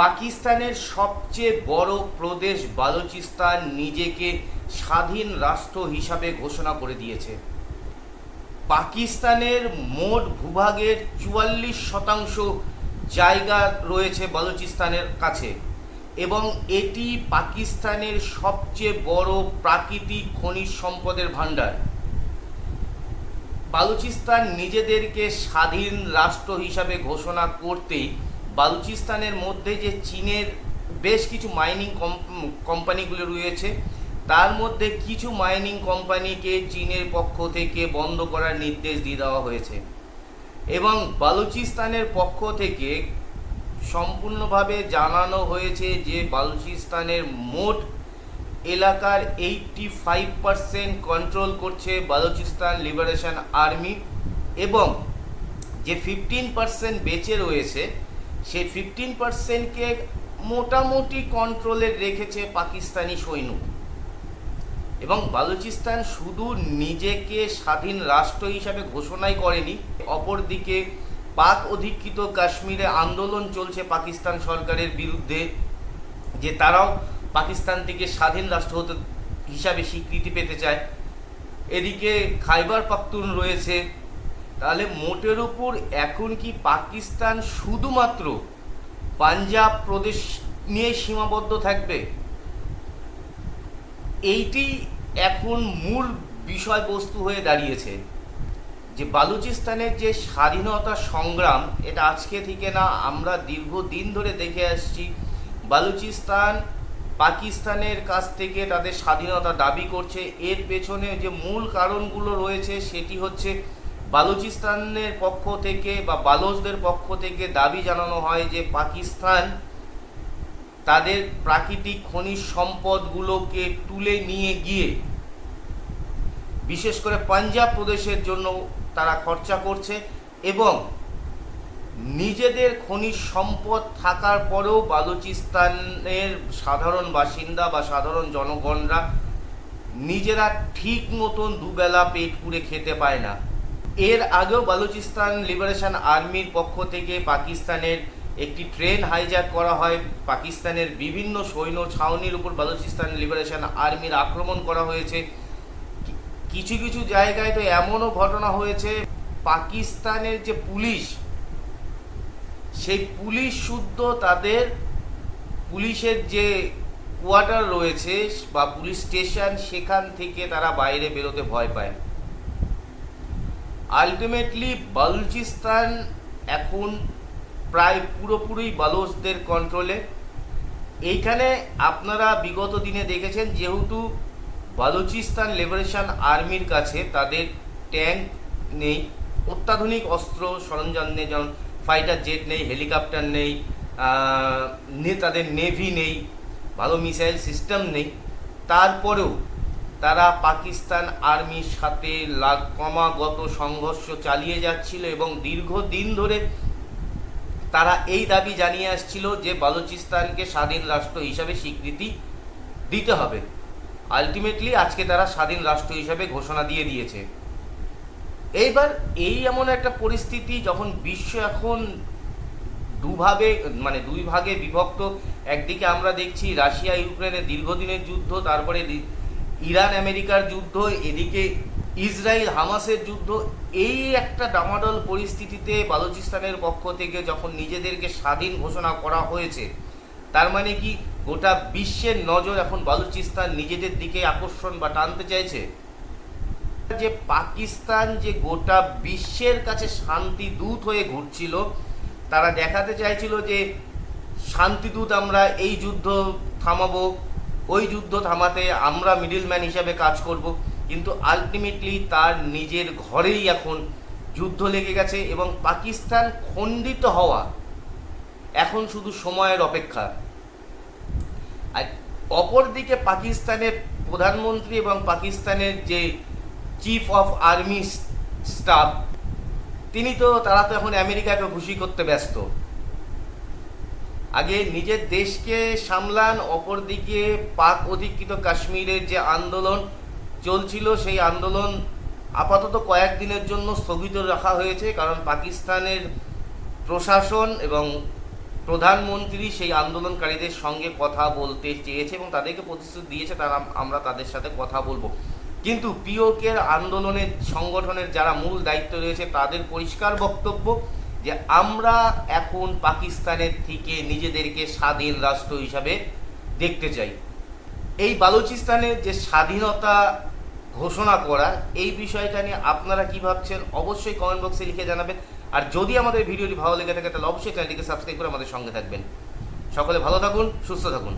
পাকিস্তানের সবচেয়ে বড় প্রদেশ বালুচিস্তান নিজেকে স্বাধীন রাষ্ট্র হিসাবে ঘোষণা করে দিয়েছে। পাকিস্তানের মোট ভূভাগের 44% জায়গা রয়েছে বালুচিস্তানের কাছে এবং এটি পাকিস্তানের সবচেয়ে বড় প্রাকৃতিক খনিজ সম্পদের ভাণ্ডার। বালুচিস্তান নিজেদেরকে স্বাধীন রাষ্ট্র হিসাবে ঘোষণা করতেই বালুচিস্তানের মধ্যে যে চীনের বেশ কিছু মাইনিং কোম্পানিগুলো রয়েছে, তার মধ্যে কিছু মাইনিং কোম্পানিকে চীনের পক্ষ থেকে বন্ধ করার নির্দেশ দিয়ে দেওয়া হয়েছে এবং বালুচিস্তানের পক্ষ থেকে সম্পূর্ণভাবে জানানো হয়েছে যে বালুচিস্তানের মোট এলাকার 85% কন্ট্রোল করছে বালুচিস্তান লিবারেশন আর্মি এবং যে 15% বেঁচে রয়েছে সেই 15%কে মোটামুটি কন্ট্রোলে রেখেছে পাকিস্তানি সৈন্য। এবং বালুচিস্তান শুধু নিজেকে স্বাধীন রাষ্ট্র হিসাবে ঘোষণাই করেনি, অপরদিকে পাক অধিকৃত কাশ্মীরে আন্দোলন চলছে পাকিস্তান সরকারের বিরুদ্ধে যে তারাও পাকিস্তান থেকে স্বাধীন রাষ্ট্র হতে হিসাবে স্বীকৃতি পেতে চায়। এদিকে খাইবার পাখতুন রয়েছে। তাহলে মোটের উপর এখন কি পাকিস্তান শুধুমাত্র পাঞ্জাব প্রদেশ নিয়ে সীমাবদ্ধ থাকবে? এইটি এখন মূল বিষয়বস্তু হয়ে দাঁড়িয়েছে যে বালুচিস্তানের যে স্বাধীনতা সংগ্রাম, এটা আজকে থেকে না, আমরা দীর্ঘদিন ধরে দেখে আসছি। বালুচিস্তান পাকিস্তানের কাছ থেকে তাদের স্বাধীনতা দাবি করছে। এর পেছনে যে মূল কারণগুলো রয়েছে সেটি হচ্ছে বালুচিস্তানের পক্ষ থেকে বা বালোচদের পক্ষ থেকে দাবি জানানো হয় যে পাকিস্তান তাদের প্রাকৃতিক খনিজ সম্পদগুলোকে তুলে নিয়ে গিয়ে বিশেষ করে পাঞ্জাব প্রদেশের জন্য তারা খরচা করছে এবং নিজেদের খনিজ সম্পদ থাকার পরেও বালুচিস্তানের সাধারণ বাসিন্দা বা সাধারণ জনগণরা নিজেরা ঠিক মতন দুবেলা পেট পুড়ে খেতে পায় না। এর আগেও বালুচিস্তান লিবারেশন আর্মির পক্ষ থেকে পাকিস্তানের একটি ট্রেন হাইজ্যাক করা হয়, পাকিস্তানের বিভিন্ন সৈন্য ছাউনির উপর বালুচিস্তান লিবারেশন আর্মির আক্রমণ করা হয়েছে। কিছু কিছু জায়গায় তো এমনও ঘটনা হয়েছে পাকিস্তানের যে পুলিশ, সেই পুলিশ শুদ্ধ তাদের পুলিশের যে কোয়ার্টার রয়েছে বা পুলিশ স্টেশন, সেখান থেকে তারা বাইরে বেরোতে ভয় পায়। আলটিমেটলি বালুচিস্তান এখন প্রায় পুরোপুরি বালোচদের কন্ট্রোলে। এইখানে আপনারা বিগত দিনে দেখেছেন যেহেতু বালুচিস্তান লিবারেশন আর্মির কাছে তাদের ট্যাঙ্ক নেই, অত্যাধুনিক অস্ত্র সরঞ্জাম নেই, যেমন ফাইটার জেট নেই, হেলিকপ্টার নেই, তাদের নেভি নেই, ভালো মিসাইল সিস্টেম নেই, তারপরেও তারা পাকিস্তান আর্মির সাথে ক্রমাগত সংঘর্ষ চালিয়ে যাচ্ছিল এবং দীর্ঘদিন ধরে তারা এই দাবি জানিয়ে আসছিল যে বালুচিস্তানকে স্বাধীন রাষ্ট্র হিসাবে স্বীকৃতি দিতে হবে। আলটিমেটলি আজকে তারা স্বাধীন রাষ্ট্র হিসাবে ঘোষণা দিয়ে দিয়েছে। এইবার এমন একটা পরিস্থিতি যখন বিশ্ব এখন দুই ভাগে বিভক্ত। একদিকে আমরা দেখছি রাশিয়া ইউক্রেনের দীর্ঘদিনের যুদ্ধ, তারপরে ইরান আমেরিকার যুদ্ধ, এদিকে ইসরায়েল হামাসের যুদ্ধ। এই একটা ডামাডোল পরিস্থিতিতে বালুচিস্তানের পক্ষ থেকে যখন নিজেদেরকে স্বাধীন ঘোষণা করা হয়েছে, তার মানে কি গোটা বিশ্বের নজর এখন বালুচিস্তান নিজেদের দিকে আকর্ষণ বা টানতে চাইছে। যে পাকিস্তান যে গোটা বিশ্বের কাছে শান্তি দূত হয়ে ঘুরছিল, তারা দেখাতে চাইছিল যে শান্তিদূত আমরা, এই যুদ্ধ থামাবো, ওই যুদ্ধ থামাতে আমরা মিডলম্যান হিসাবে কাজ করব। কিন্তু আলটিমেটলি তার নিজের ঘরেই এখন যুদ্ধ লেগে গেছে এবং পাকিস্তান খণ্ডিত হওয়া এখন শুধু সময়ের অপেক্ষা। আর অপরদিকে পাকিস্তানের প্রধানমন্ত্রী এবং পাকিস্তানের যে চিফ অফ আর্মি স্টাফ, তারা তো এখন আমেরিকাকে খুশি করতে ব্যস্ত। আগে নিজের দেশকে সামলান, অপরদিকে পাক অধিকৃত কাশ্মীরের যে আন্দোলন চলছিল সেই আন্দোলন আপাতত কয়েকদিনের জন্য স্থগিত রাখা হয়েছে, কারণ পাকিস্তানের প্রশাসন এবং প্রধানমন্ত্রী সেই আন্দোলনকারীদের সঙ্গে কথা বলতে চেয়েছে এবং তাদেরকে প্রতিশ্রুতি দিয়েছে তারা আমরা তাদের সাথে কথা বলবো। কিন্তু পিওকের আন্দোলনের সংগঠনের যারা মূল দায়িত্ব রয়েছে তাদের পরিষ্কার বক্তব্য যে আমরা এখন পাকিস্তানের থেকে নিজেদেরকে স্বাধীন রাষ্ট্র হিসাবে দেখতে চাই। এই বালুচিস্তানের যে স্বাধীনতা ঘোষণা করা, এই বিষয়টা নিয়ে আপনারা কি ভাবছেন অবশ্যই কমেন্ট বক্সে লিখে জানাবেন। আর যদি আমাদের ভিডিওটি ভালো লেগে থাকে তাহলে অবশ্যই চ্যানেলটিকে সাবস্ক্রাইব করে আমাদের সঙ্গে থাকবেন। সকলে ভালো থাকুন, সুস্থ থাকুন।